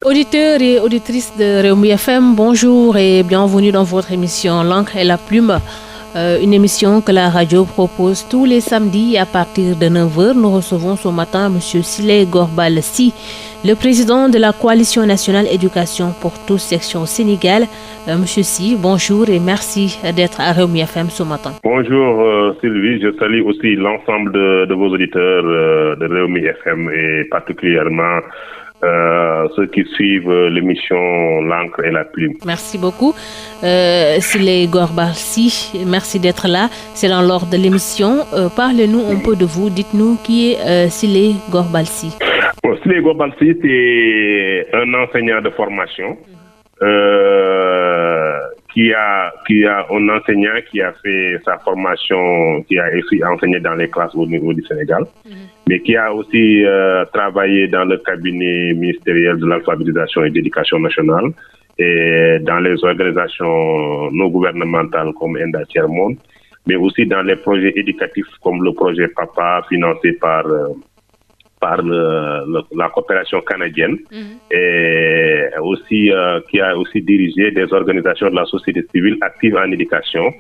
Auditeurs et auditrices de Rewmi FM, bonjour et bienvenue dans votre émission L'encre et la plume. Une émission que la radio propose tous les samedis à partir de 9h. Nous recevons ce matin M. Siley Gorbal Sy, le président de la Coalition nationale éducation pour tous, section Sénégal. M. Sy, bonjour et merci d'être à Rewmi FM ce matin. Bonjour Sylvie, je salue aussi l'ensemble de vos auditeurs de Rewmi FM et particulièrement ceux qui suivent l'émission L'encre et la plume. Merci beaucoup. Siley Gorbal Sy, merci d'être là. C'est dans l'ordre de l'émission. Parlez-nous un peu de vous. Dites-nous qui est Siley Gorbal Sy. Bon, Siley Gorbal Sy, c'est un enseignant de formation qui a un enseignant qui a fait sa formation, qui a aussi enseigné dans les classes au niveau du Sénégal, mais qui a aussi travaillé dans le cabinet ministériel de l'alphabétisation et de l'éducation nationale et dans les organisations non gouvernementales comme ENDA Tiers Monde, mais aussi dans les projets éducatifs comme le projet PAPA financé par la coopération canadienne et aussi qui a aussi dirigé des organisations de la société civile actives en éducation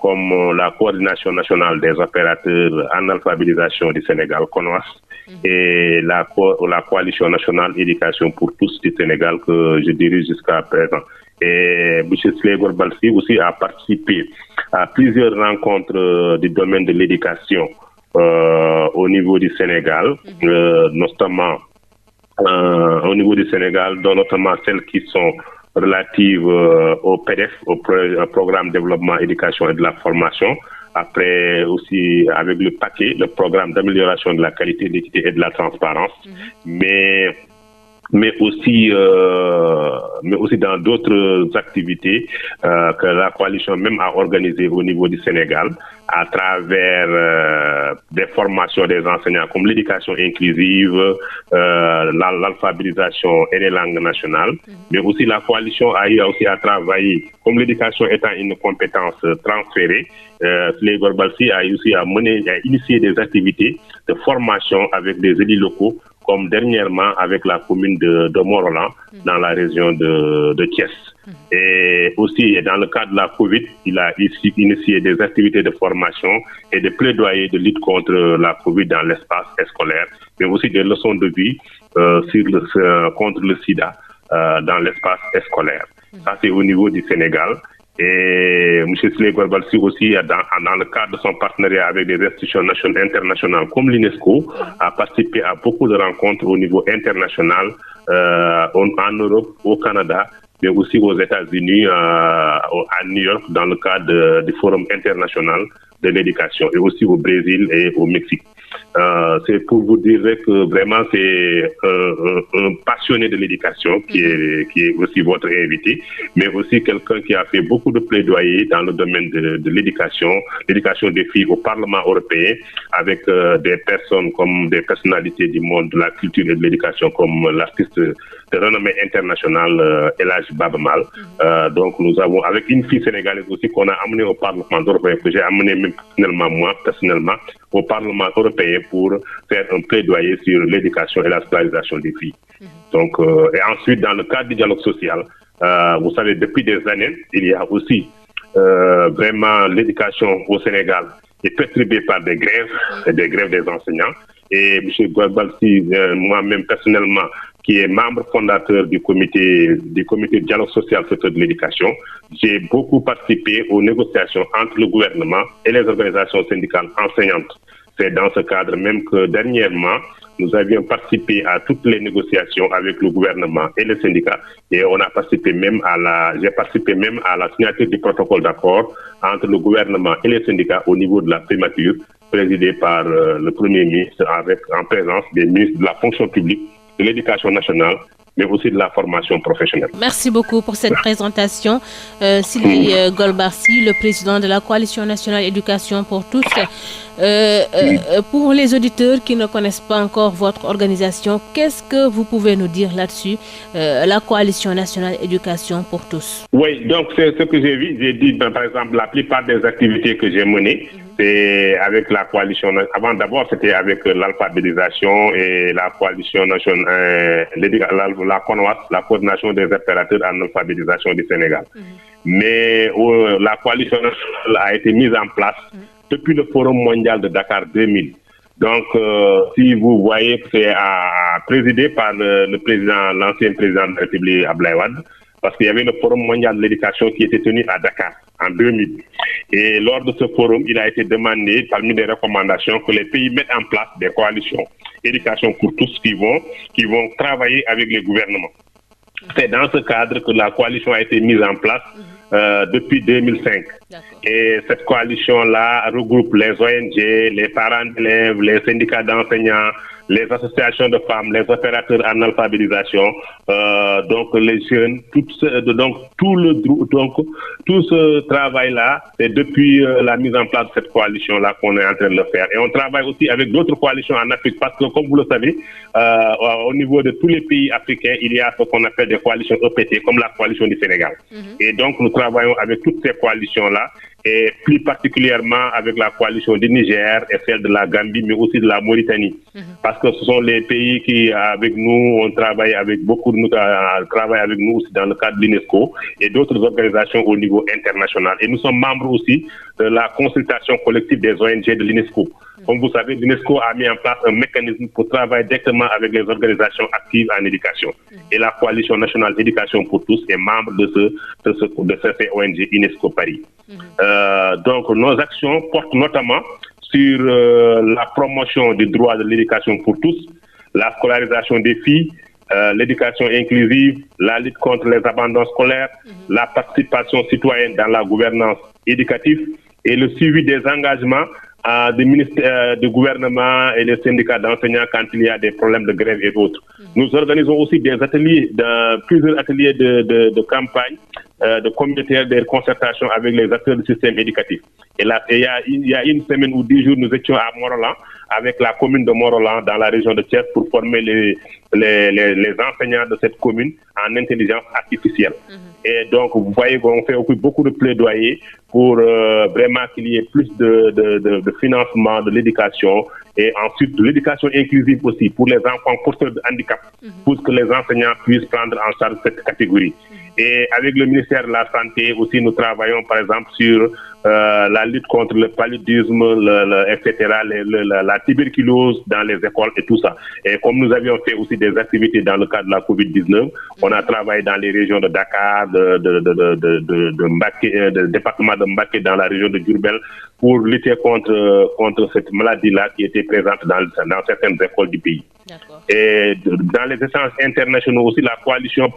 comme la coordination nationale des opérateurs en alphabétisation du Sénégal, CONOAS, et la coalition nationale éducation pour tous du Sénégal que je dirige jusqu'à présent. Et M. Siley Gorbal Sy aussi a participé à plusieurs rencontres du domaine de l'éducation au niveau du Sénégal, notamment au niveau du Sénégal, dont notamment celles qui sont relatives au PDF, au programme de développement, éducation et de la formation. Après aussi avec le paquet, le programme d'amélioration de la qualité, de l'équité et de la transparence, mais aussi dans d'autres activités que la coalition même a organisées au niveau du Sénégal à travers des formations des enseignants comme l'éducation inclusive, l'alphabétisation et les langues nationales, mais aussi la coalition a eu aussi à travailler, comme l'éducation étant une compétence transférée, Siley Gorbal Sy a aussi à initier des activités de formation avec des élus locaux, comme dernièrement avec la commune de Mont-Rolland dans la région de Thiès. Et aussi, dans le cadre de la Covid, il a initié des activités de formation et de plaidoyer de lutte contre la Covid dans l'espace scolaire, mais aussi des leçons de vie contre le sida dans l'espace scolaire. Ça, c'est au niveau du Sénégal. Et M. Siley Gorbal Sy aussi, dans le cadre de son partenariat avec des institutions internationales comme l'UNESCO, a participé à beaucoup de rencontres au niveau international, en Europe, au Canada, mais aussi aux États-Unis, à New York, dans le cadre du Forum international de l'éducation, et aussi au Brésil et au Mexique. C'est pour vous dire que vraiment c'est un passionné de l'éducation qui est aussi votre invité, mais aussi quelqu'un qui a fait beaucoup de plaidoyer dans le domaine de l'éducation des filles au Parlement européen, avec des personnes comme des personnalités du monde de la culture et de l'éducation comme l'artiste de renommée internationale El Hadj Baba Mal. Donc nous avons, avec une fille sénégalaise aussi qu'on a amenée au Parlement européen, que j'ai amené même personnellement au Parlement européen pour faire un plaidoyer sur l'éducation et la scolarisation des filles. Donc, et ensuite, dans le cadre du dialogue social, vous savez, depuis des années, il y a aussi vraiment l'éducation au Sénégal est perturbée par des grèves des enseignants. Et M. Gorbal Sy, moi-même personnellement, qui est membre fondateur du comité de dialogue social secteur de l'éducation, j'ai beaucoup participé aux négociations entre le gouvernement et les organisations syndicales enseignantes. C'est dans ce cadre même que dernièrement, nous avions participé à toutes les négociations avec le gouvernement et les syndicats, et j'ai participé même à la signature du protocole d'accord entre le gouvernement et les syndicats au niveau de la primature, présidée par le Premier ministre, en présence des ministres de la fonction publique, de l'éducation nationale, mais aussi de la formation professionnelle. Merci beaucoup pour cette présentation. Siley Gorbal Sy, le président de la Coalition nationale éducation pour tous. Pour les auditeurs qui ne connaissent pas encore votre organisation, qu'est-ce que vous pouvez nous dire là-dessus, la Coalition nationale éducation pour tous? Oui, donc c'est ce que j'ai vu. J'ai dit, par exemple, la plupart des activités que j'ai menées C'est avec la coalition. D'abord, c'était avec l'alphabétisation et la coalition nationale, la CONOAS, la coordination des opérateurs en alphabétisation du Sénégal. Mais la coalition nationale a été mise en place depuis le Forum mondial de Dakar 2000. Donc, si vous voyez que c'est présidé par l'ancien président de la République, Abdoulaye Wade, parce qu'il y avait le Forum mondial de l'éducation qui était tenu à Dakar en 2000. Et lors de ce forum, il a été demandé, parmi les recommandations, que les pays mettent en place des coalitions éducation pour tous qui vont travailler avec les gouvernements. C'est dans ce cadre que la coalition a été mise en place depuis 2005. Et cette coalition-là regroupe les ONG, les parents d'élèves, les syndicats d'enseignants, les associations de femmes, les opérateurs en alphabétisation, donc les jeunes, tout ce travail-là, c'est depuis la mise en place de cette coalition-là qu'on est en train de le faire. Et on travaille aussi avec d'autres coalitions en Afrique parce que, comme vous le savez, au niveau de tous les pays africains, il y a ce qu'on appelle des coalitions EPT, comme la coalition du Sénégal. Et donc, nous travaillons avec toutes ces coalitions-là, et plus particulièrement avec la coalition du Niger et celle de la Gambie, mais aussi de la Mauritanie. Parce que ce sont les pays qui, avec nous, on travaille avec travaillent avec nous aussi dans le cadre de l'UNESCO et d'autres organisations au niveau international. Et nous sommes membres aussi de la consultation collective des ONG de l'UNESCO. Comme vous savez, l'UNESCO a mis en place un mécanisme pour travailler directement avec les organisations actives en éducation. Et la Coalition nationale d'éducation pour tous est membre de ces ONG UNESCO Paris. Donc, nos actions portent notamment sur la promotion du droit de l'éducation pour tous, la scolarisation des filles, l'éducation inclusive, la lutte contre les abandons scolaires, la participation citoyenne dans la gouvernance éducative et le suivi des engagements des ministères du gouvernement et des syndicats d'enseignants quand il y a des problèmes de grève et autres. Nous organisons aussi des ateliers, plusieurs ateliers de campagne, de communautaire, de concertation avec les acteurs du système éducatif. Et là, il y a une semaine ou 10 jours, nous étions à Morolan, avec la commune de Morolan, dans la région de Thiès, pour former les enseignants de cette commune en intelligence artificielle. Et donc, vous voyez qu'on fait aussi beaucoup de plaidoyer pour vraiment qu'il y ait plus de financement de l'éducation et ensuite de l'éducation inclusive aussi pour les enfants porteurs de handicap, pour que les enseignants puissent prendre en charge cette catégorie. Et avec le ministère de la Santé aussi, nous travaillons par exemple sur la lutte contre le paludisme, etc., la tuberculose dans les écoles et tout ça. Et comme nous avions fait aussi des activités dans le cadre de la COVID-19, on a travaillé dans les régions de Dakar, de Mbacké, du département de Mbacké, dans la région de Diourbel, pour lutter contre cette maladie-là qui était présente dans certaines écoles du pays. Et dans les échanges internationaux aussi, la coalition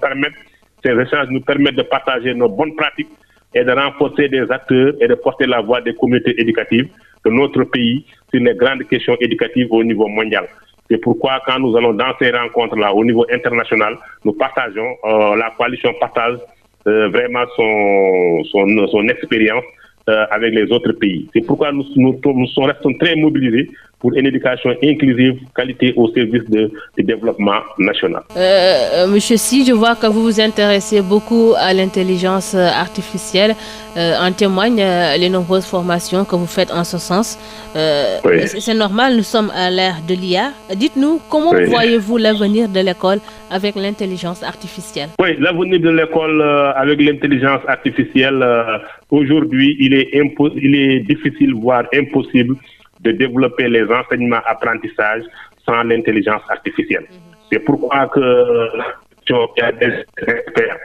ces échanges nous permettent de partager nos bonnes pratiques et de renforcer des acteurs et de porter la voix des communautés éducatives de notre pays sur les grandes questions éducatives au niveau mondial. C'est pourquoi quand nous allons dans ces rencontres-là au niveau international, nous partageons, la coalition partage vraiment son expérience avec les autres pays. C'est pourquoi nous restons très mobilisés pour une éducation inclusive, qualité au service du développement national. Monsieur Si, je vois que vous vous intéressez beaucoup à l'intelligence artificielle. En témoignent les nombreuses formations que vous faites en ce sens. Oui. C'est normal, nous sommes à l'ère de l'IA. Dites-nous, comment voyez-vous l'avenir de l'école avec l'intelligence artificielle? Oui, l'avenir de l'école avec l'intelligence artificielle, aujourd'hui, il est difficile, voire impossible, de développer les enseignements apprentissages sans l'intelligence artificielle. C'est pourquoi il y a des experts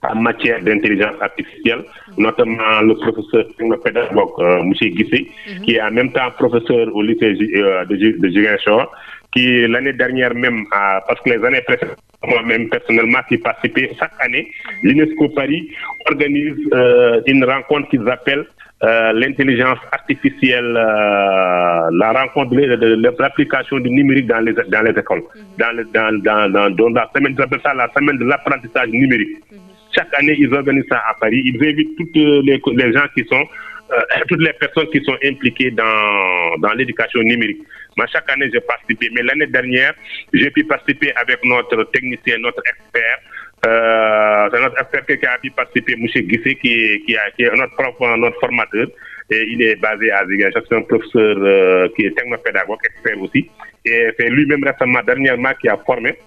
en matière d'intelligence artificielle, notamment le professeur pédagogue M. Guissé, qui est en même temps professeur au lycée de Ziguinchor, qui l'année dernière même, parce que les années précédentes, moi-même personnellement qui participé chaque année, l'UNESCO Paris organise une rencontre qu'ils appellent l'intelligence artificielle, la rencontre de l'application du numérique dans les écoles, dans la semaine, ils appellent ça la semaine de l'apprentissage numérique. Chaque année, ils organisent ça à Paris. Ils invitent toutes les gens qui sont, toutes les personnes qui sont impliquées dans l'éducation numérique. Moi, chaque année, j'ai participé. Mais l'année dernière, j'ai pu participer avec notre technicien, notre expert. C'est notre expert qui a pu participer, M. Guissé, qui est notre formateur. et il est basé à Ziguinchor. C'est un professeur qui est technopédagogue, expert aussi, et c'est lui-même récemment, dernièrement, qui a formé,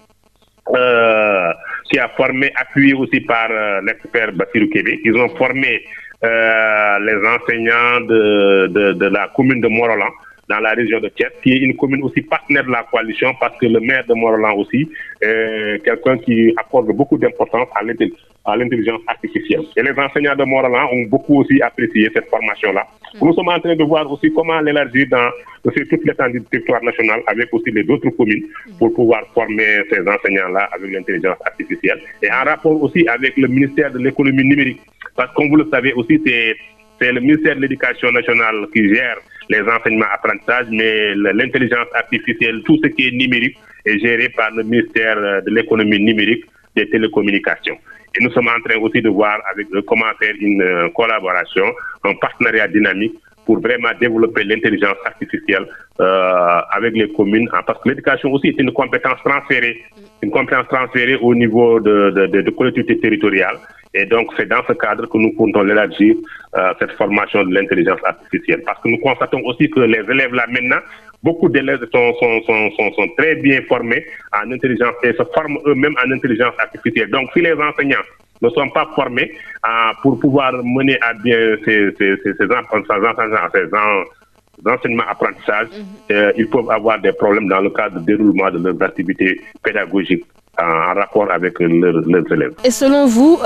appuyé aussi par l'expert Bassirou Kébé. Ils ont formé les enseignants de la commune de Morolan, dans la région de Thiès, qui est une commune aussi partenaire de la coalition, parce que le maire de Morolan aussi est quelqu'un qui accorde beaucoup d'importance à l'intelligence artificielle. Et les enseignants de Morolan ont beaucoup aussi apprécié cette formation-là. Nous sommes en train de voir aussi comment l'élargir sur toute l'étendue du territoire national, avec aussi les autres communes, pour pouvoir former ces enseignants-là avec l'intelligence artificielle. Et en rapport aussi avec le ministère de l'économie numérique, parce que comme vous le savez aussi, c'est le ministère de l'Éducation nationale qui gère les enseignements apprentissages, mais l'intelligence artificielle, tout ce qui est numérique, est géré par le ministère de l'économie numérique, des télécommunications. Et nous sommes en train aussi de voir avec eux comment faire une collaboration, un partenariat dynamique pour vraiment développer l'intelligence artificielle avec les communes, parce que l'éducation aussi est une compétence transférée au niveau de collectivités territoriales. Et donc, c'est dans ce cadre que nous comptons l'élargir, cette formation de l'intelligence artificielle. Parce que nous constatons aussi que les élèves là maintenant, beaucoup d'élèves sont très bien formés en intelligence et se forment eux-mêmes en intelligence artificielle. Donc, si les enseignants ne sont pas formés pour pouvoir mener à bien ces enseignements apprentissages, ils peuvent avoir des problèmes dans le cadre de déroulement de leurs activités pédagogiques en rapport avec leurs élèves. Et selon vous,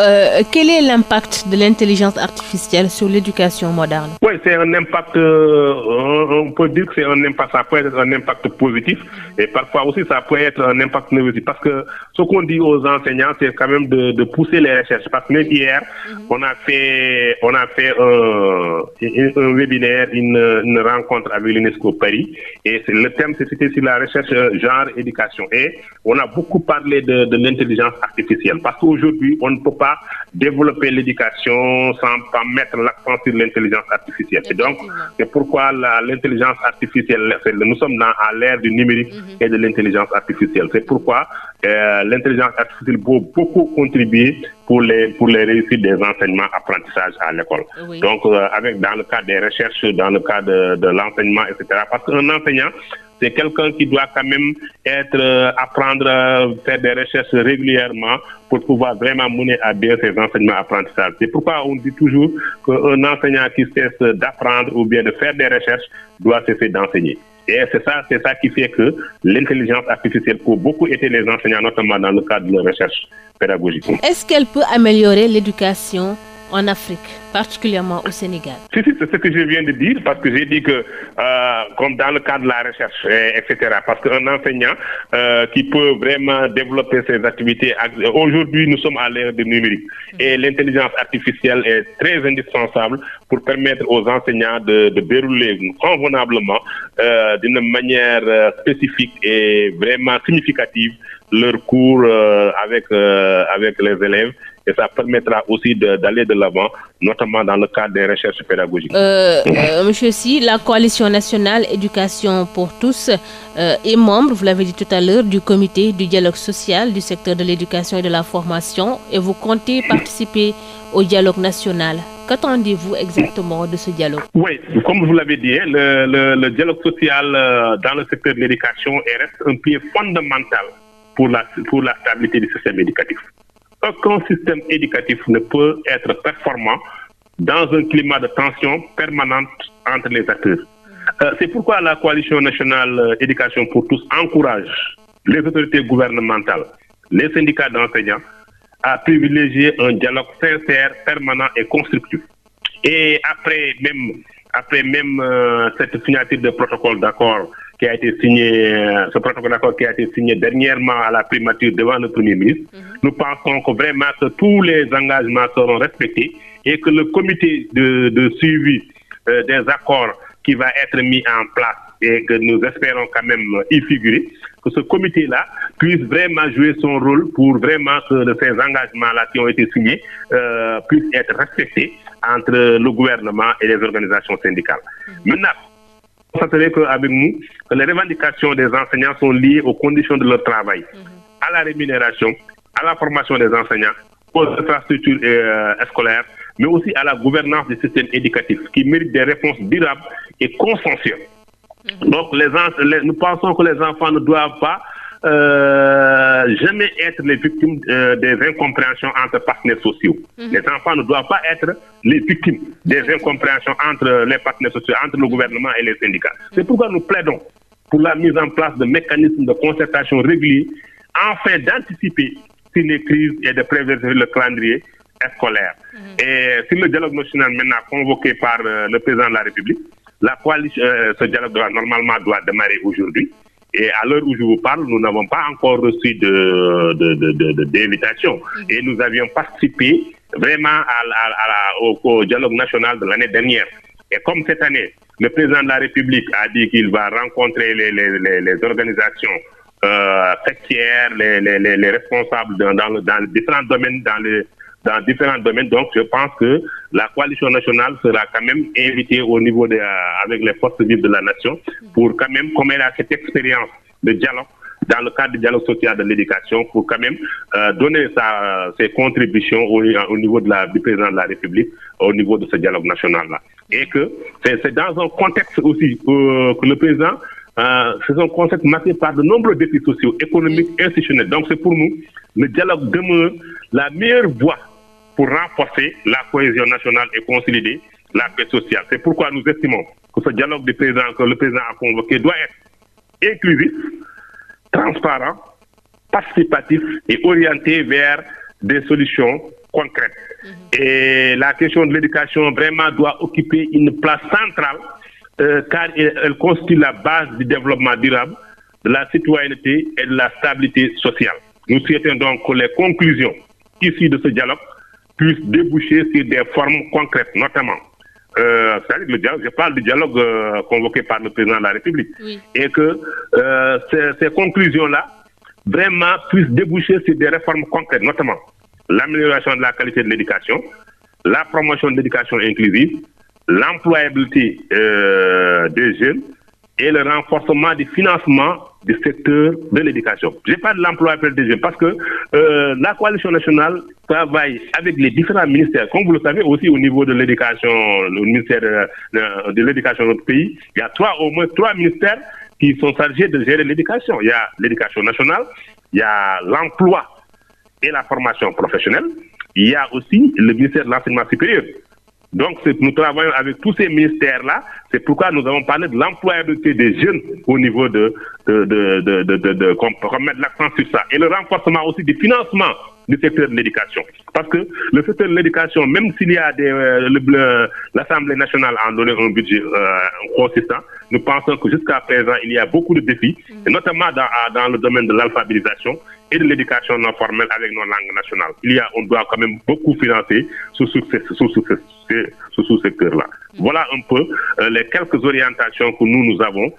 quel est l'impact de l'intelligence artificielle sur l'éducation moderne? Oui, c'est un impact, on peut dire que c'est un impact, ça peut être un impact positif, et parfois aussi ça peut être un impact négatif, parce que ce qu'on dit aux enseignants, c'est quand même de pousser les recherches. Parce que même hier, on a fait un webinaire, une rencontre avec l'UNESCO Paris, et le thème c'était sur la recherche genre éducation, et on a beaucoup parlé de l'intelligence artificielle, parce qu'aujourd'hui on ne peut pas développer l'éducation sans pas mettre l'accent sur l'intelligence artificielle. Et donc c'est pourquoi l'intelligence artificielle, nous sommes à l'ère du numérique et de l'intelligence artificielle. C'est pourquoi l'intelligence artificielle peut beaucoup contribuer pour les réussites des enseignements apprentissages à l'école. Oui. Donc dans le cadre des recherches, dans le cadre de l'enseignement, etc. Parce qu'un enseignant, c'est quelqu'un qui doit quand même apprendre, faire des recherches régulièrement pour pouvoir vraiment mener à bien ses enseignements apprentissages. C'est pourquoi on dit toujours qu'un enseignant qui cesse d'apprendre ou bien de faire des recherches doit cesser d'enseigner. Et c'est ça qui fait que l'intelligence artificielle peut beaucoup aider les enseignants, notamment dans le cadre de la recherche pédagogique. Est-ce qu'elle peut améliorer l'éducation en Afrique, particulièrement au Sénégal? Si, c'est ce que je viens de dire, parce que j'ai dit que, comme dans le cadre de la recherche, etc., parce qu'un enseignant qui peut vraiment développer ses activités, aujourd'hui nous sommes à l'ère du numérique, et l'intelligence artificielle est très indispensable pour permettre aux enseignants de dérouler convenablement, d'une manière spécifique et vraiment significative, leur cours avec les élèves. Et ça permettra aussi d'aller de l'avant, notamment dans le cadre des recherches pédagogiques. Monsieur Sy, la Coalition nationale éducation pour tous est membre, vous l'avez dit tout à l'heure, du comité du dialogue social du secteur de l'éducation et de la formation, et vous comptez participer au dialogue national. Qu'attendez-vous exactement de ce dialogue? Oui, comme vous l'avez dit, le dialogue social dans le secteur de l'éducation reste un pied fondamental pour la stabilité du système éducatif. Aucun système éducatif ne peut être performant dans un climat de tension permanente entre les acteurs. C'est pourquoi la Coalition nationale éducation pour tous encourage les autorités gouvernementales, les syndicats d'enseignants à privilégier un dialogue sincère, permanent et constructif. Et après même cette signature de protocole d'accord qui a été signé, ce protocole d'accord qui a été signé dernièrement à la primature devant le Premier ministre, nous pensons que vraiment que tous les engagements seront respectés et que le comité de suivi des accords qui va être mis en place et que nous espérons quand même y figurer, que ce comité-là puisse vraiment jouer son rôle pour vraiment que ces engagements-là qui ont été signés puissent être respectés entre le gouvernement et les organisations syndicales. Maintenant, vous constaterez qu'avec nous, que les revendications des enseignants sont liées aux conditions de leur travail, à la rémunération, à la formation des enseignants, aux infrastructures scolaires, mais aussi à la gouvernance du système éducatif, qui mérite des réponses durables et consensuelles. Donc, nous pensons que les enfants ne doivent pas jamais être les victimes des incompréhensions entre partenaires sociaux. Les enfants ne doivent pas être les victimes des incompréhensions entre les partenaires sociaux, entre le gouvernement et les syndicats. C'est pourquoi nous plaidons pour la mise en place de mécanismes de concertation réguliers afin d'anticiper sur les crises et de prévenir le calendrier scolaire. Et sur le dialogue national maintenant convoqué par le président de la République, la coalition, ce dialogue doit démarrer aujourd'hui. Et à l'heure où je vous parle, nous n'avons pas encore reçu d'invitation. Et nous avions participé vraiment au dialogue national de l'année dernière. Et comme cette année, le président de la République a dit qu'il va rencontrer les organisations sectorielles, les responsables dans différents domaines, dans différents domaines. Donc, je pense que la coalition nationale sera quand même invitée au niveau avec les forces vives de la nation pour quand même, comme elle a cette expérience de dialogue, dans le cadre du dialogue social de l'éducation, pour quand même donner ses contributions au niveau du président de la République, au niveau de ce dialogue national-là. Et que c'est dans un contexte aussi que le président, c'est un concept marqué par de nombreux défis sociaux, économiques, institutionnels. Donc, c'est pour nous, le dialogue demeure la meilleure voie pour renforcer la cohésion nationale et consolider la paix sociale. C'est pourquoi nous estimons que ce dialogue que le président a convoqué doit être inclusif, transparent, participatif et orienté vers des solutions concrètes. Et la question de l'éducation vraiment doit occuper une place centrale car elle constitue la base du développement durable, de la citoyenneté et de la stabilité sociale. Nous souhaitons donc que les conclusions issues de ce dialogue puissent déboucher sur des formes concrètes, notamment. C'est-à-dire le dialogue, je parle du dialogue convoqué par le président de la République. Et que ces conclusions-là vraiment puissent déboucher sur des réformes concrètes, notamment l'amélioration de la qualité de l'éducation, la promotion de l'éducation inclusive, l'employabilité des jeunes et le renforcement du financement du secteur de l'éducation. Je parle de l'employabilité des jeunes parce que la coalition nationale travaille avec les différents ministères. Comme vous le savez aussi au niveau de l'éducation, le ministère de l'éducation de notre pays, il y a au moins trois ministères qui sont chargés de gérer l'éducation. Il y a l'éducation nationale, il y a l'emploi et la formation professionnelle, il y a aussi le ministère de l'enseignement supérieur. Donc, nous travaillons avec tous ces ministères-là. C'est pourquoi nous avons parlé de l'employabilité des jeunes au niveau qu'on mette l'accent sur ça. Et le renforcement aussi du financement du secteur de l'éducation. Parce que le secteur de l'éducation, même s'il y a l'Assemblée nationale a donné un budget consistant, nous pensons que jusqu'à présent, il y a beaucoup de défis, et notamment dans le domaine de l'alphabétisation et de l'éducation non formelle avec nos langues nationales. On doit quand même beaucoup financer ce sous-secteur-là. Voilà un peu les quelques orientations que nous avons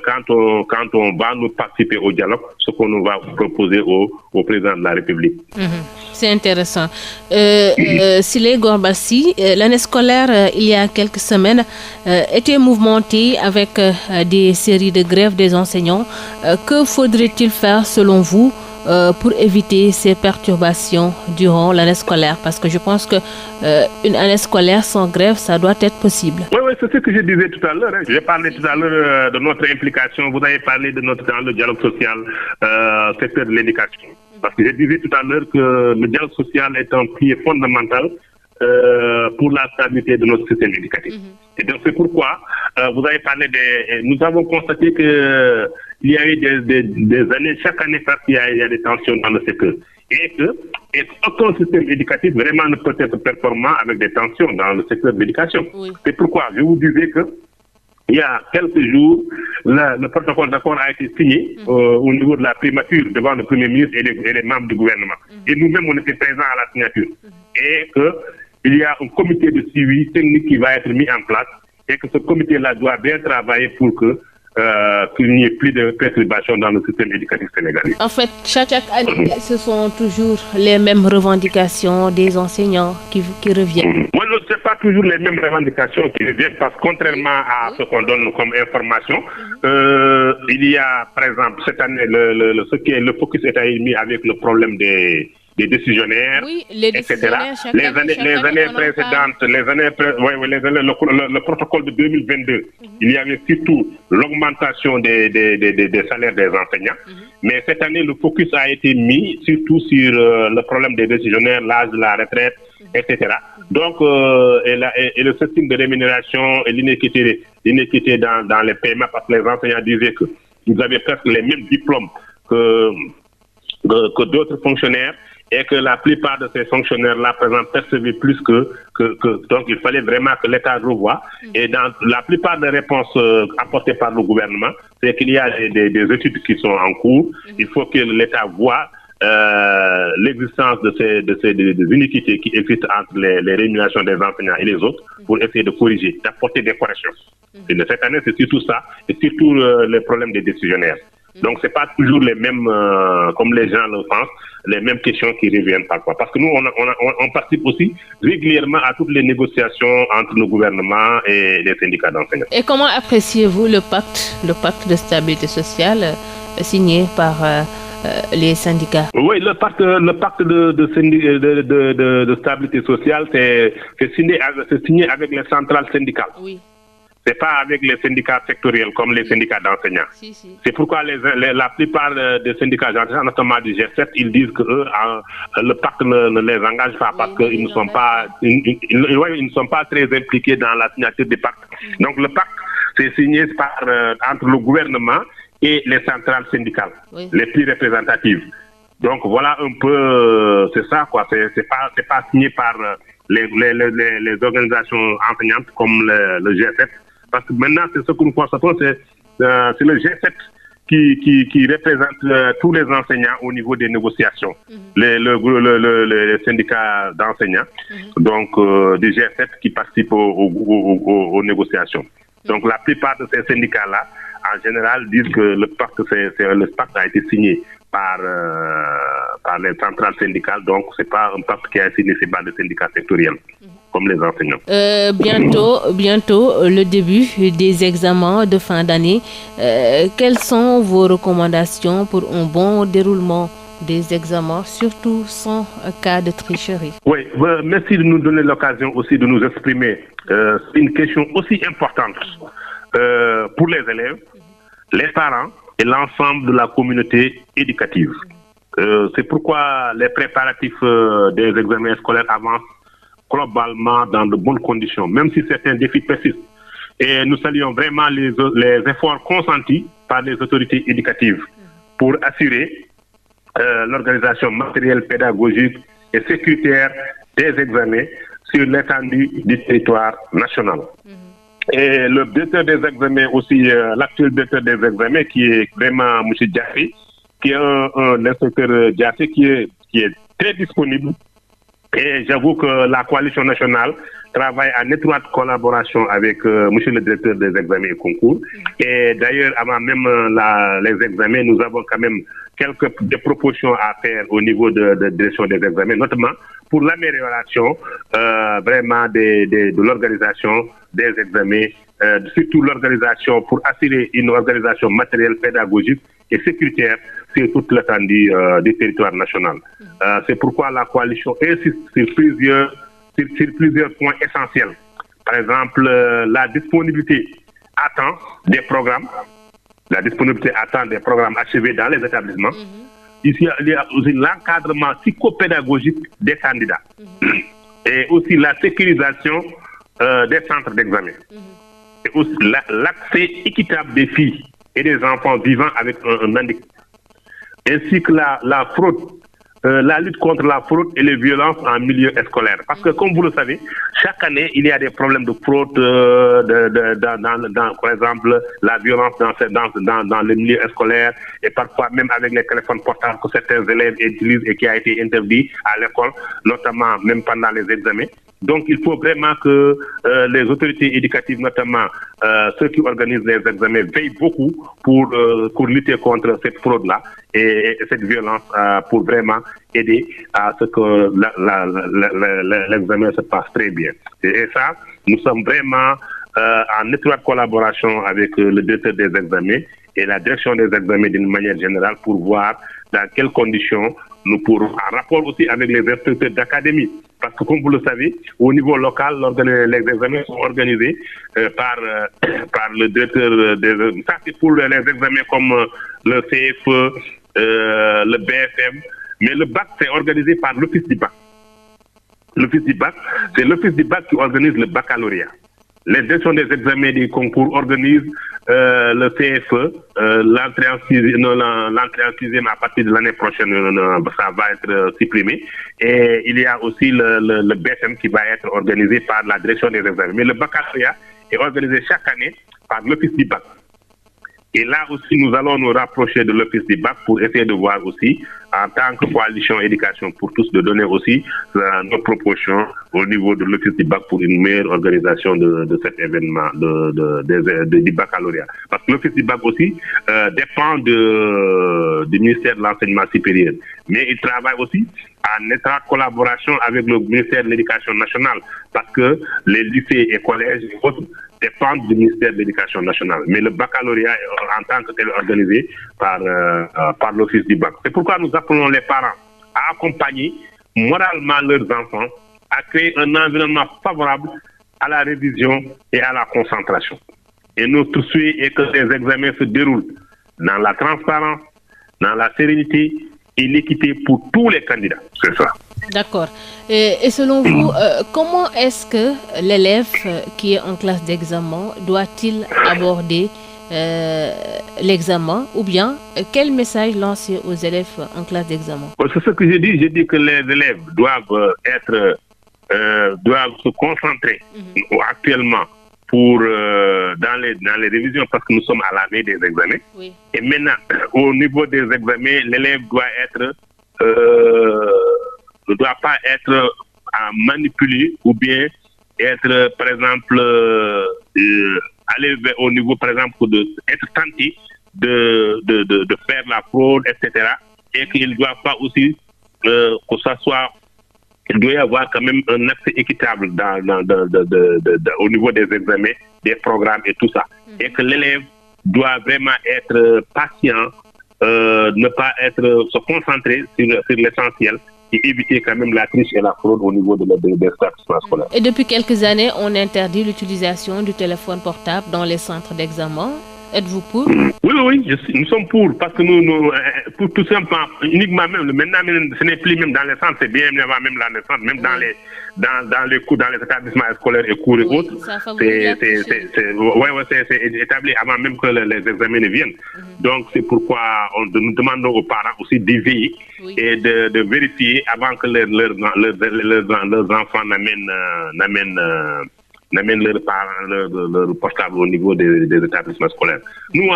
quand on va nous participer au dialogue, ce qu'on nous va proposer au président de la République. C'est intéressant. Siley Gorbassi, l'année scolaire, il y a quelques semaines, était mouvementée avec des séries de grèves des enseignants. Que faudrait-il faire selon vous pour éviter ces perturbations durant l'année scolaire? Parce que je pense que une année scolaire sans grève, ça doit être possible. Oui, c'est ce que je disais tout à l'heure. J'ai parlé tout à l'heure de notre implication. Vous avez parlé de dans le dialogue social, secteur de l'éducation. Parce que je disais tout à l'heure que le dialogue social est un pilier fondamental pour la stabilité de notre système éducatif. Et donc c'est pourquoi vous avez parlé nous avons constaté que il y a eu des années, chaque année, il y a des tensions dans le secteur. Et aucun système éducatif vraiment ne peut être performant avec des tensions dans le secteur de l'éducation. C'est pourquoi je vous disais que il y a quelques jours, le protocole d'accord a été signé au niveau de la primature devant le Premier ministre et les membres du gouvernement. Et nous-mêmes, on était présents à la signature. Et qu'il y a un comité de suivi technique qui va être mis en place et que ce comité-là doit bien travailler pour qu'il n'y ait plus de perturbations dans le système éducatif sénégalais. En fait, chaque année, ce sont toujours les mêmes revendications des enseignants qui reviennent. Moi, ce n'est pas toujours les mêmes revendications qui reviennent parce que contrairement à ce qu'on donne comme information, il y a, par exemple, cette année, le focus est mis avec le problème des des décisionnaires, oui, les etc. décisionnaires, Les années précédentes, le protocole de 2022, il y avait surtout l'augmentation des salaires des enseignants. Mais cette année, le focus a été mis surtout sur le problème des décisionnaires, l'âge de la retraite, etc. Donc, et le système de rémunération et l'inéquité dans les paiements, parce que les enseignants disaient qu'ils avaient presque les mêmes diplômes que d'autres fonctionnaires, et que la plupart de ces fonctionnaires-là, par exemple, percevaient plus que donc il fallait vraiment que l'État revoie. Et dans la plupart des réponses apportées par le gouvernement, c'est qu'il y a des études qui sont en cours. Il faut que l'État voie l'existence de ces iniquités qui existent entre les rémunérations des enseignants et les autres pour essayer de corriger, d'apporter des corrections. Et de cette année, c'est surtout ça, et surtout le problème des décisionnaires. Donc, c'est pas toujours les mêmes, comme les gens le pensent, les mêmes questions qui reviennent parfois. Parce que nous, on participe aussi régulièrement à toutes les négociations entre le gouvernement et les syndicats d'enseignants. Et comment appréciez-vous le pacte de stabilité sociale signé par les syndicats? Oui, le pacte de stabilité sociale, c'est signé avec les centrales syndicales. Oui. C'est pas avec les syndicats sectoriels comme les syndicats d'enseignants. Si. C'est pourquoi la plupart des syndicats d'enseignants, notamment du G7, ils disent que le pacte ne les engage pas parce qu'ils ne sont pas, ils ne sont pas très impliqués dans la signature des pactes. Donc le pacte, c'est signé entre le gouvernement et les centrales syndicales, les plus représentatives. Donc voilà un peu, c'est ça quoi. C'est pas signé par les organisations enseignantes comme le G7. Parce que maintenant, c'est ce que nous constatons, c'est le G7 qui représente tous les enseignants au niveau des négociations, les syndicats d'enseignants, donc du G7 qui participent aux négociations. Donc la plupart de ces syndicats-là, en général, disent que le pacte a été signé par les centrales syndicales, donc c'est pas un pacte qui a été signé par les syndicats sectoriels. Comme les enseignants. Bientôt le début des examens de fin d'année. Quelles sont vos recommandations pour un bon déroulement des examens, surtout sans cas de tricherie? Oui, merci de nous donner l'occasion aussi de nous exprimer. C'est une question aussi importante pour les élèves, les parents et l'ensemble de la communauté éducative. C'est pourquoi les préparatifs des examens scolaires avancent globalement dans de bonnes conditions, même si certains défis persistent. Et nous saluons vraiment les efforts consentis par les autorités éducatives pour assurer l'organisation matérielle, pédagogique et sécuritaire des examens sur l'étendue du territoire national. Et le directeur des examens aussi, l'actuel directeur des examens qui est vraiment M. Diassé, qui est un inspecteur Diassé qui est très disponible. Et j'avoue que la coalition nationale travaille en étroite collaboration avec monsieur le directeur des examens et concours. Et d'ailleurs, avant même les examens, nous avons quand même des propositions à faire au niveau de direction des examens, notamment pour l'amélioration vraiment de l'organisation des examens, surtout l'organisation pour assurer une organisation matérielle, pédagogique et sécuritaire sur toute l'étendue du territoire national. C'est pourquoi la coalition insiste sur plusieurs points essentiels. Par exemple, la disponibilité à temps des programmes, achevés dans les établissements. Ici, il y a aussi l'encadrement psychopédagogique des candidats et aussi la sécurisation des centres d'examen. Et aussi l'accès équitable des filles et des enfants vivant avec un handicap, ainsi que la fraude, la lutte contre la fraude et les violences en milieu scolaire. Parce que, comme vous le savez, chaque année, il y a des problèmes de fraude, par exemple, la violence dans le milieu scolaire et parfois même avec les téléphones portables que certains élèves utilisent et qui a été interdit à l'école, notamment même pendant les examens. Donc, il faut vraiment que les autorités éducatives, notamment ceux qui organisent les examens, veillent beaucoup pour lutter contre cette fraude-là et cette violence pour vraiment aider à ce que l'examen se passe très bien. Et ça, nous sommes vraiment en étroite collaboration avec le directeur des examens et la direction des examens d'une manière générale pour voir dans quelles conditions en rapport aussi avec les instructeurs d'académie. Parce que comme vous le savez, au niveau local, les examens sont organisés par le directeur des... Ça, c'est pour les examens comme le CFE, le BFM, mais le bac, c'est organisé par l'Office du bac. L'Office du bac, c'est l'Office du bac qui organise le baccalauréat. Les directions des examens des concours organisent le CFE, l'entrée en sixième à partir de l'année prochaine, ça va être supprimé. Et il y a aussi le BFM qui va être organisé par la direction des examens. Mais le baccalauréat est organisé chaque année par l'Office du bac. Et là aussi, nous allons nous rapprocher de l'Office du bac pour essayer de voir aussi, en tant que coalition éducation pour tous, de donner aussi nos propositions au niveau de l'Office du bac pour une meilleure organisation de cet événement du baccalauréat. Parce que l'Office du bac aussi dépend du ministère de l'Enseignement supérieur. Mais il travaille aussi en étroite collaboration avec le ministère de l'Éducation nationale. Parce que les lycées et collèges et autres dépendent du ministère de l'Éducation nationale. Mais le baccalauréat est en tant que tel organisé par l'Office du bac. C'est pourquoi nous appelons les parents à accompagner moralement leurs enfants, à créer un environnement favorable à la révision et à la concentration. Et notre souhait est que les examens se déroulent dans la transparence, dans la sérénité et l'équité pour tous les candidats. C'est ça. D'accord. Et selon vous, comment est-ce que l'élève qui est en classe d'examen doit-il aborder l'examen, ou bien quel message lancer aux élèves en classe d'examen? C'est ce que je dis. Je dis que les élèves doivent se concentrer actuellement dans les révisions, parce que nous sommes à la veille des examens. Oui. Et maintenant, au niveau des examens, l'élève ne doit pas être manipulé ou bien être, par exemple, aller au niveau, par exemple, être tenté de faire la fraude, etc. Et qu'il ne doit pas aussi que ça soit... Il doit y avoir quand même un accès équitable au niveau des examens, des programmes et tout ça. Et que l'élève doit vraiment être patient, ne pas se concentrer sur l'essentiel et éviter quand même la triche et la fraude au niveau des établissements scolaires. Et depuis quelques années, on interdit l'utilisation du téléphone portable dans les centres d'examen. Êtes-vous pour? Oui, nous sommes pour, parce que nous pour tout simplement, uniquement même, maintenant, ce n'est plus même dans les centres, c'est bien avant même dans les centres, même dans les cours, dans les établissements scolaires et cours et autres. C'est établi avant même que les examens ne viennent. Donc, c'est pourquoi nous demandons aux parents aussi d'éveiller et de vérifier avant que leurs enfants n'amènent leur portable au niveau des établissements scolaires. Nous,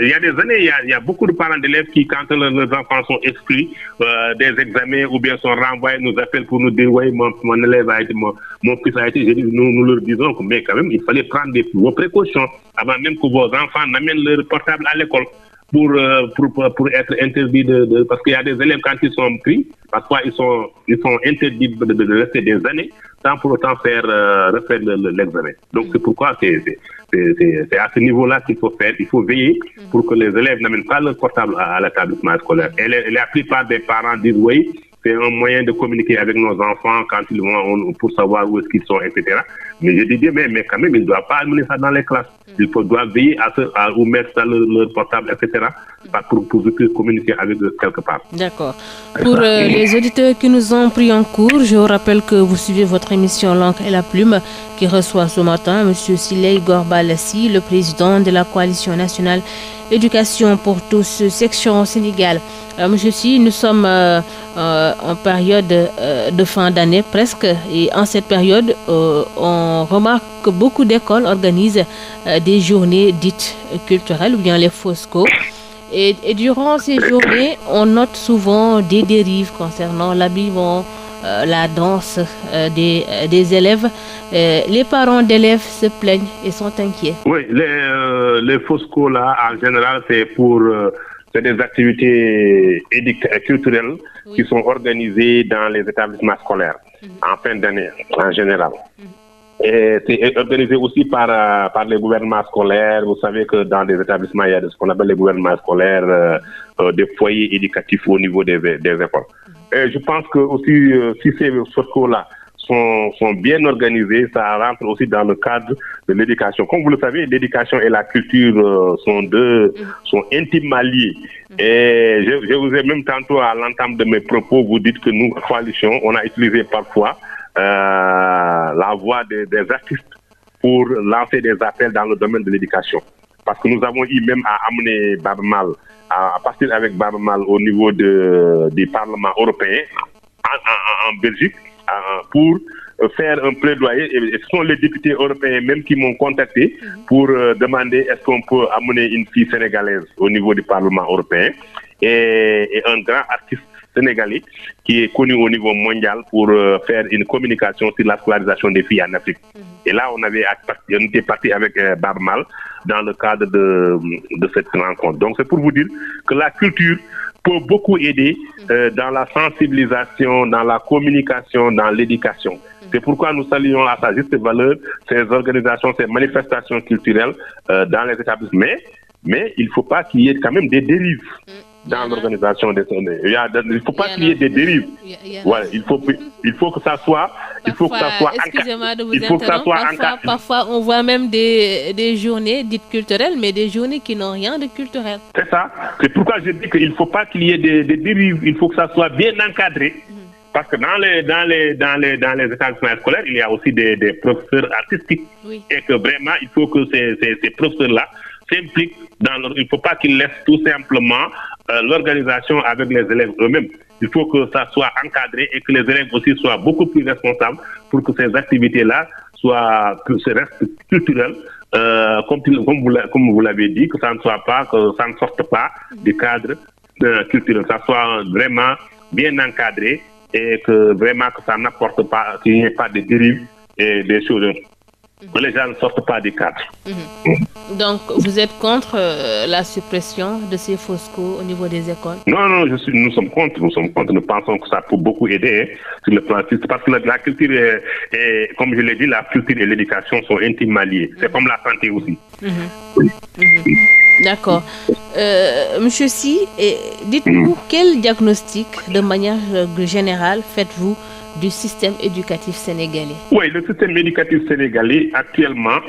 il y a des années, il y a beaucoup de parents d'élèves qui, quand leurs enfants sont exclus des examens ou bien sont renvoyés, nous appellent pour nous dire, oui, mon élève a été, mon fils a été, nous leur disons que, mais quand même, il fallait prendre vos précautions avant même que vos enfants n'amènent leur portable à l'école. Pour être interdits parce qu'il y a des élèves, quand ils sont pris, parfois ils sont interdits de rester des années sans pour autant refaire l'examen. Donc c'est pourquoi c'est à ce niveau-là qu'il faut faire. Il faut veiller pour que les élèves n'amènent pas leur portable à l'établissement scolaire. Et la plupart des parents disent oui, c'est un moyen de communiquer avec nos enfants quand ils vont, pour savoir où est-ce qu'ils sont, etc. Mais je dis, mais quand même, ils ne doivent pas amener ça dans les classes. Ils doivent veiller à mettre ça leur portable, etc. pour communiquer avec eux quelque part. D'accord. Pour les auditeurs qui nous ont pris en cours, je vous rappelle que vous suivez votre émission L'encre et la plume qui reçoit ce matin M. Siley Gorbalassi, le président de la Coalition nationale Éducation pour tous, section Sénégal. Monsieur Si, nous sommes en période de fin d'année presque, et en cette période, on remarque que beaucoup d'écoles organisent des journées dites culturelles ou bien les FOSCO. Et durant ces journées, on note souvent des dérives concernant l'habillement, la danse des élèves. Les parents d'élèves se plaignent et sont inquiets. Oui, les FOSCO là, en général, c'est des activités culturelles qui sont organisées dans les établissements scolaires en fin d'année, en général. Et c'est organisé aussi par les gouvernements scolaires. Vous savez que dans les établissements, il y a ce qu'on appelle les gouvernements scolaires, des foyers éducatifs au niveau des écoles. Et je pense que aussi, si ces circuits-là sont bien organisés, ça rentre aussi dans le cadre de l'éducation. Comme vous le savez, l'éducation et la culture sont intimement liés. Et je vous ai même tantôt, à l'entame de mes propos, vous dites que nous, coalition, on a utilisé parfois la voix des artistes pour lancer des appels dans le domaine de l'éducation. Parce que nous avons eu même à amener Baaba Maal, à partir avec Baaba Maal au niveau du Parlement européen en Belgique, pour faire un plaidoyer. Et ce sont les députés européens même qui m'ont contacté pour demander est-ce qu'on peut amener une fille sénégalaise au niveau du Parlement européen et un grand artiste sénégalais qui est connu au niveau mondial pour faire une communication sur la scolarisation des filles en Afrique. Et là, on était parti avec Baaba Maal dans le cadre de cette rencontre. Donc, c'est pour vous dire que la culture peut beaucoup aider dans la sensibilisation, dans la communication, dans l'éducation. C'est pourquoi nous saluons à sa juste valeur ces organisations, ces manifestations culturelles dans les établissements. Mais il ne faut pas qu'il y ait quand même des dérives dans l'organisation des journées. Il ne faut pas qu'il y ait des dérives. Voilà, il faut que ça soit. Excusez-moi de vous interrompre. Parfois, on voit même des journées dites culturelles, mais des journées qui n'ont rien de culturel. C'est ça. C'est pourquoi je dis qu'il ne faut pas qu'il y ait des dérives. Il faut que ça soit bien encadré. Parce que dans les établissements scolaires, il y a aussi des professeurs artistiques. Oui. Et que vraiment, il faut que ces professeurs-là s'impliquent il ne faut pas qu'ils laissent tout simplement l'organisation avec les élèves eux-mêmes. Il faut que ça soit encadré et que les élèves aussi soient beaucoup plus responsables pour que ces activités-là restent culturelles, comme vous l'avez dit, que ça ne sorte pas du cadre culturel, que ça soit vraiment bien encadré et que vraiment que ça n'apporte pas, qu'il n'y ait pas de dérives et des choses. Que les gens ne sortent pas du cadre. Donc, vous êtes contre la suppression de ces fausses cours au niveau des écoles? Non, nous sommes contre. Nous pensons que ça peut beaucoup aider sur le plan artistique. Parce que la culture, comme je l'ai dit, la culture et l'éducation sont intimement liées. C'est comme la santé aussi. Oui. D'accord. Monsieur Sy, dites-nous quel diagnostic, de manière générale, faites-vous du système éducatif sénégalais? Oui, le système éducatif sénégalais actuellement,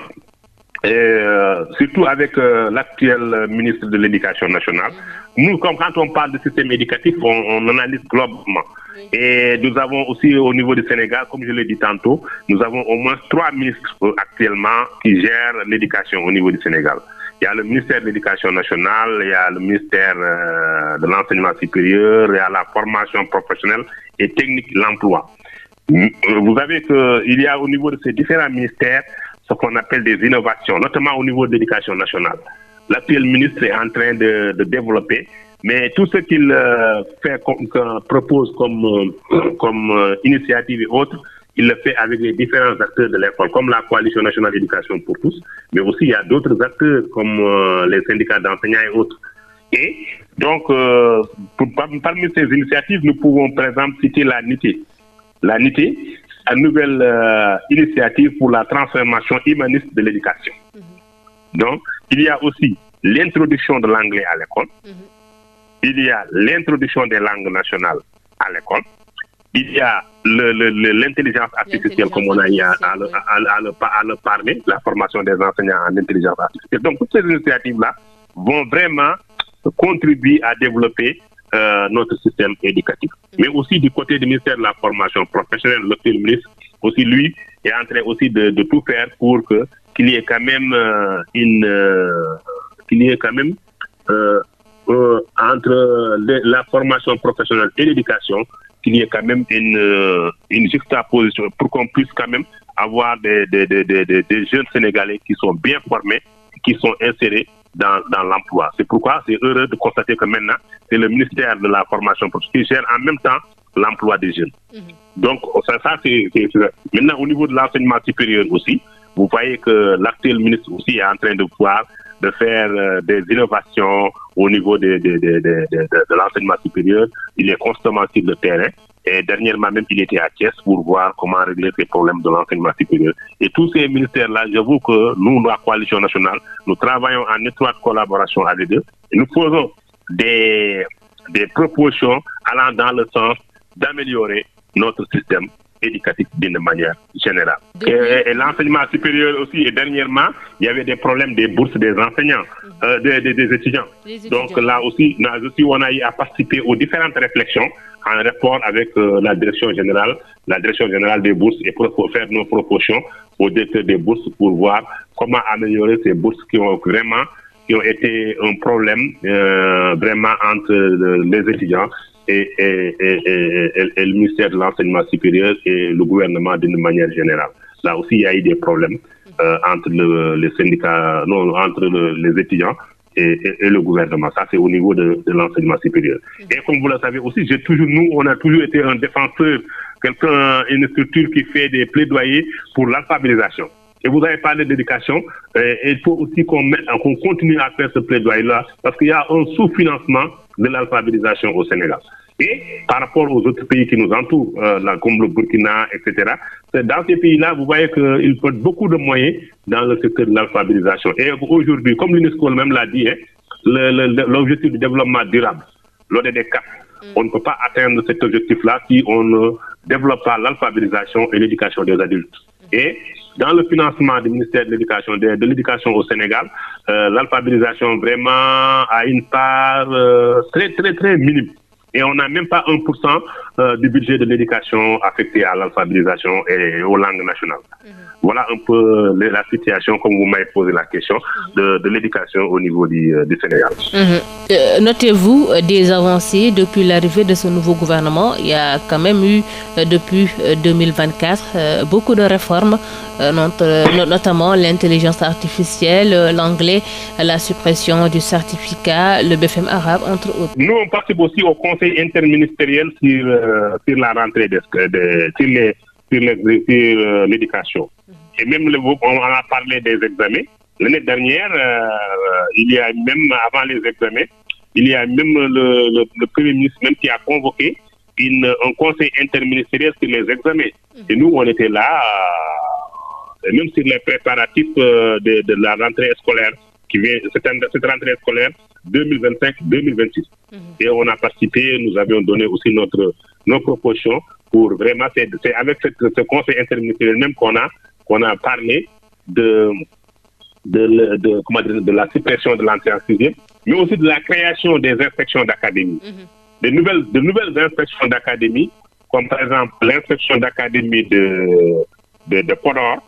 surtout avec l'actuel ministre de l'Éducation nationale, nous, comme quand on parle de système éducatif, on analyse globalement. Et nous avons aussi au niveau du Sénégal, comme je l'ai dit tantôt, nous avons au moins 3 ministres actuellement qui gèrent l'éducation au niveau du Sénégal. Il y a le ministère de l'Éducation nationale, il y a le ministère de l'Enseignement supérieur, il y a la formation professionnelle et technique de l'emploi. Vous savez qu'il y a au niveau de ces différents ministères ce qu'on appelle des innovations, notamment au niveau de l'Éducation nationale. L'actuel ministre est en train de développer, mais tout ce qu'il propose comme initiative et autres, il le fait avec les différents acteurs de l'école, comme la Coalition nationale d'éducation pour tous, mais aussi il y a d'autres acteurs comme les syndicats d'enseignants et autres. Et donc, parmi ces initiatives, nous pouvons par exemple citer la NITE. La NITE, la nouvelle initiative pour la transformation humaniste de l'éducation. Donc, il y a aussi l'introduction de l'anglais à l'école. Il y a l'introduction des langues nationales à l'école. Il y a l'intelligence artificielle, comme on a eu à le parler, la formation des enseignants en intelligence artificielle. Donc, toutes ces initiatives-là vont vraiment contribuer à développer notre système éducatif. Mais aussi du côté du ministère de la formation professionnelle, le ministre, aussi lui, est en train aussi de tout faire pour qu'il y ait quand même entre la formation professionnelle et l'éducation, qu'il y ait quand même une juxtaposition pour qu'on puisse quand même avoir des jeunes Sénégalais qui sont bien formés, qui sont insérés dans l'emploi. C'est pourquoi c'est heureux de constater que maintenant, c'est le ministère de la formation qui gère en même temps l'emploi des jeunes. Donc, ça c'est maintenant au niveau de l'enseignement supérieur aussi, vous voyez que l'actuel ministre aussi est en train de faire des innovations au niveau de l'enseignement supérieur. Il est constamment sur le terrain Et dernièrement même, il était à Thiès pour voir comment régler ces problèmes de l'enseignement supérieur. Et tous ces ministères-là, j'avoue que nous, la coalition nationale, nous travaillons en étroite collaboration avec eux. Et nous faisons des propositions allant dans le sens d'améliorer notre système éducatif d'une manière générale. Et l'enseignement supérieur aussi, et dernièrement, il y avait des problèmes des bourses des enseignants, des étudiants. Donc là aussi, on a eu à participer aux différentes réflexions en rapport avec la direction générale des bourses, et pour faire nos propositions au directeur des bourses pour voir comment améliorer ces bourses qui ont été un problème vraiment entre les étudiants et le ministère de l'enseignement supérieur et le gouvernement d'une manière générale. Là aussi, il y a eu des problèmes entre les syndicats, entre les étudiants et le gouvernement. Ça, c'est au niveau de l'enseignement supérieur. Et comme vous le savez aussi, on a toujours été un défenseur, une structure qui fait des plaidoyers pour l'alphabétisation. Et vous avez parlé d'éducation, il faut aussi qu'on continue à faire ce plaidoyer-là, parce qu'il y a un sous-financement de l'alphabétisation au Sénégal. Et par rapport aux autres pays qui nous entourent, comme le Burkina, etc., dans ces pays-là, vous voyez qu'il faut beaucoup de moyens dans le secteur de l'alphabétisation. Et aujourd'hui, comme l'UNESCO même l'a dit, l'objectif du développement durable, l'ODD 4, on ne peut pas atteindre cet objectif-là si on ne développe pas l'alphabétisation et l'éducation des adultes. Et dans le financement du ministère de l'éducation au Sénégal, l'alphabétisation vraiment a une part très, très, très minime. Et on n'a même pas 1% du budget de l'éducation affecté à l'alphabétisation et aux langues nationales. Voilà un peu la situation, comme vous m'avez posé la question, de l'éducation au niveau du Sénégal. Notez-vous des avancées depuis l'arrivée de ce nouveau gouvernement. Il y a quand même eu, depuis 2024, beaucoup de réformes, notamment l'intelligence artificielle, l'anglais, la suppression du certificat, le BFM arabe, entre autres. Nous, on participe aussi au conseil interministériel sur la rentrée sur l'éducation. Et même, on a parlé des examens. L'année dernière, il y a même, avant les examens, il y a même le Premier ministre même qui a convoqué un conseil interministériel sur les examens. Et nous, on était là, même sur les préparatifs de la rentrée scolaire, qui vient, cette rentrée scolaire 2025-2026. Et on a participé, nous avions donné aussi nos propositions pour vraiment, c'est avec ce conseil interministériel même qu'on a parlé de la suppression de l'entrée en sixième, mais aussi de la création des inspections d'académie. De nouvelles inspections d'académie, comme par exemple l'inspection d'académie de Podor,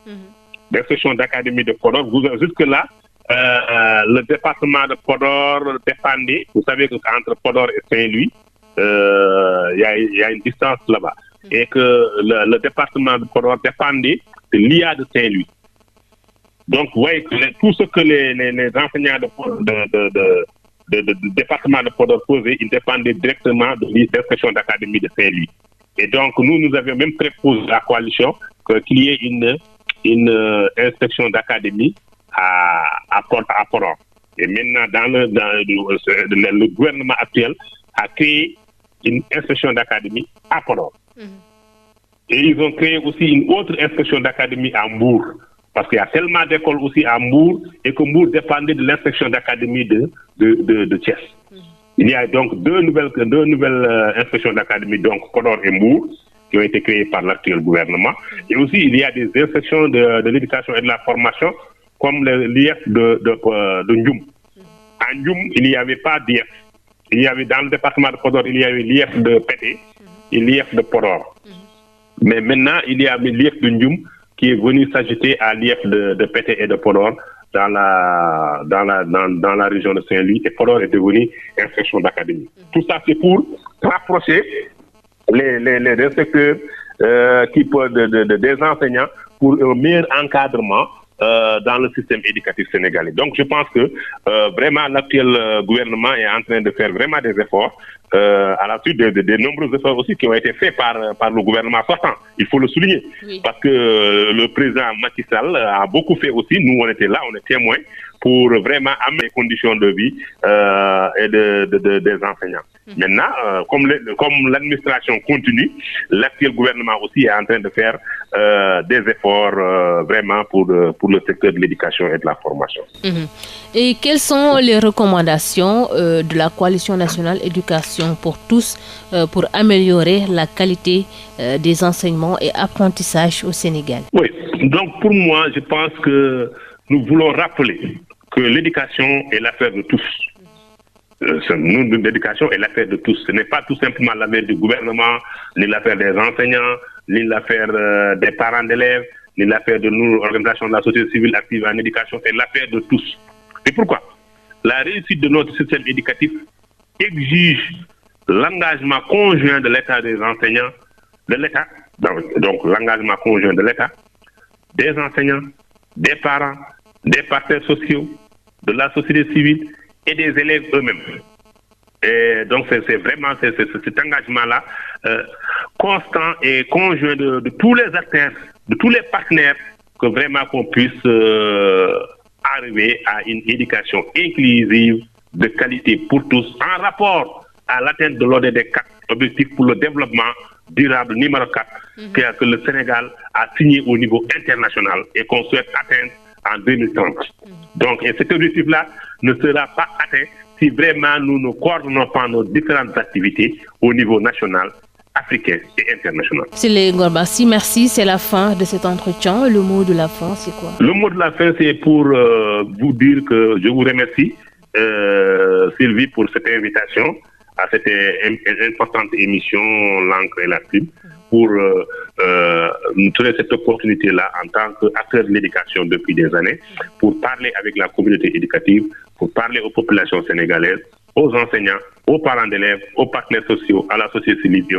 l'inspection d'académie de Podor. Jusque-là, le département de Podor dépendait, vous savez qu'entre Podor et Saint-Louis, il y a une distance là-bas, et que le département de Podor dépendait de l'IA de Saint-Louis. Donc, vous voyez que tout ce que les enseignants du département de Podor faisaient, ils dépendaient directement de l'inspection d'académie de Saint-Louis. Et donc, nous avions même proposé à la coalition qu'il y ait une inspection d'académie à Podor. Et maintenant, le gouvernement actuel a créé une inspection d'académie à Podor. Et ils ont créé aussi une autre inspection d'académie à Mbour. Parce qu'il y a tellement d'écoles aussi à Mbour, et que Mbour dépendait de l'inspection d'académie de Thiès. Il y a donc deux nouvelles inspections d'académie, donc Podor et Mbour, qui ont été créées par l'actuel gouvernement. Et aussi, il y a des inspections de l'éducation et de la formation, comme l'IF de Ndioum. À Ndioum, il n'y avait pas d'IF. Il y avait dans le département de Podor, il y avait l'IF de Pété et l'IF de Podor. Mais maintenant, il y a l'IF de Ndioum qui est venu s'ajouter à l'IF de Pété et de Podor dans la région de Saint-Louis, et Podor est devenu inspection d'académie. Tout ça, c'est pour rapprocher les inspecteurs des enseignants pour un meilleur encadrement dans le système éducatif sénégalais. Donc, je pense que vraiment l'actuel gouvernement est en train de faire vraiment des efforts à la suite de nombreux efforts aussi qui ont été faits par le gouvernement sortant. Il faut le souligner. Oui. Parce que le président Macky Sall a beaucoup fait aussi. Nous, on était là, on est témoins pour vraiment améliorer les conditions de vie et des enseignants. Maintenant, comme l'administration continue, l'actuel gouvernement aussi est en train de faire des efforts vraiment pour le secteur de l'éducation et de la formation. Et quelles sont les recommandations de la Coalition nationale éducation pour tous pour améliorer la qualité des enseignements et apprentissages au Sénégal? Oui, donc pour moi, je pense que nous voulons rappeler que l'éducation est l'affaire de tous. L'éducation est l'affaire de tous. Ce n'est pas tout simplement l'affaire du gouvernement, ni l'affaire des enseignants, ni l'affaire des parents d'élèves, ni l'affaire de nous, organisations de la société civile active en éducation. C'est l'affaire de tous. Et pourquoi? La réussite de notre système éducatif exige l'engagement conjoint de l'État des enseignants, de l'État, donc l'engagement conjoint de l'État, des enseignants, des parents, des partenaires sociaux, de la société civile et des élèves eux-mêmes. Et donc c'est vraiment cet engagement-là constant et conjoint de tous les acteurs, de tous les partenaires, que vraiment qu'on puisse arriver à une éducation inclusive de qualité pour tous, en rapport à l'atteinte de l'ordre des 4 objectifs pour le développement durable numéro 4 que le Sénégal a signé au niveau international et qu'on souhaite atteindre en 2030. Donc, et cet objectif-là ne sera pas atteint si vraiment nous ne coordonnons pas nos différentes activités au niveau national, africain et international. Sile Gorbassi, merci. C'est la fin de cet entretien. Le mot de la fin, c'est quoi? Le mot de la fin, c'est pour vous dire que je vous remercie, Sylvie, pour cette invitation à cette importante émission L'encre et la plume, pour nous donner cette opportunité-là en tant qu'acteur de l'éducation depuis des années, pour parler avec la communauté éducative, pour parler aux populations sénégalaises, aux enseignants, aux parents d'élèves, aux partenaires sociaux, à la société civile et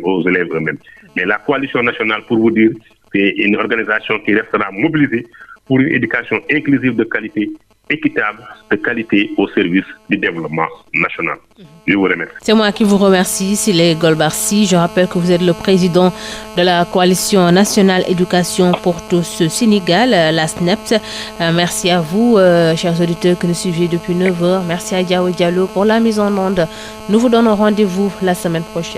aux élèves eux-mêmes. Mais la coalition nationale, pour vous dire, c'est une organisation qui restera mobilisée pour une éducation inclusive de qualité, équitable, de qualité au service du développement national. Je vous remercie. C'est moi qui vous remercie, Sile Gorbassi. Je rappelle que vous êtes le président de la Coalition nationale éducation pour tous Sénégal, la SNEPS. Merci à vous, chers auditeurs que nous suivez depuis 9h. Merci à Diao Diallo pour la mise en onde. Nous vous donnons rendez-vous la semaine prochaine.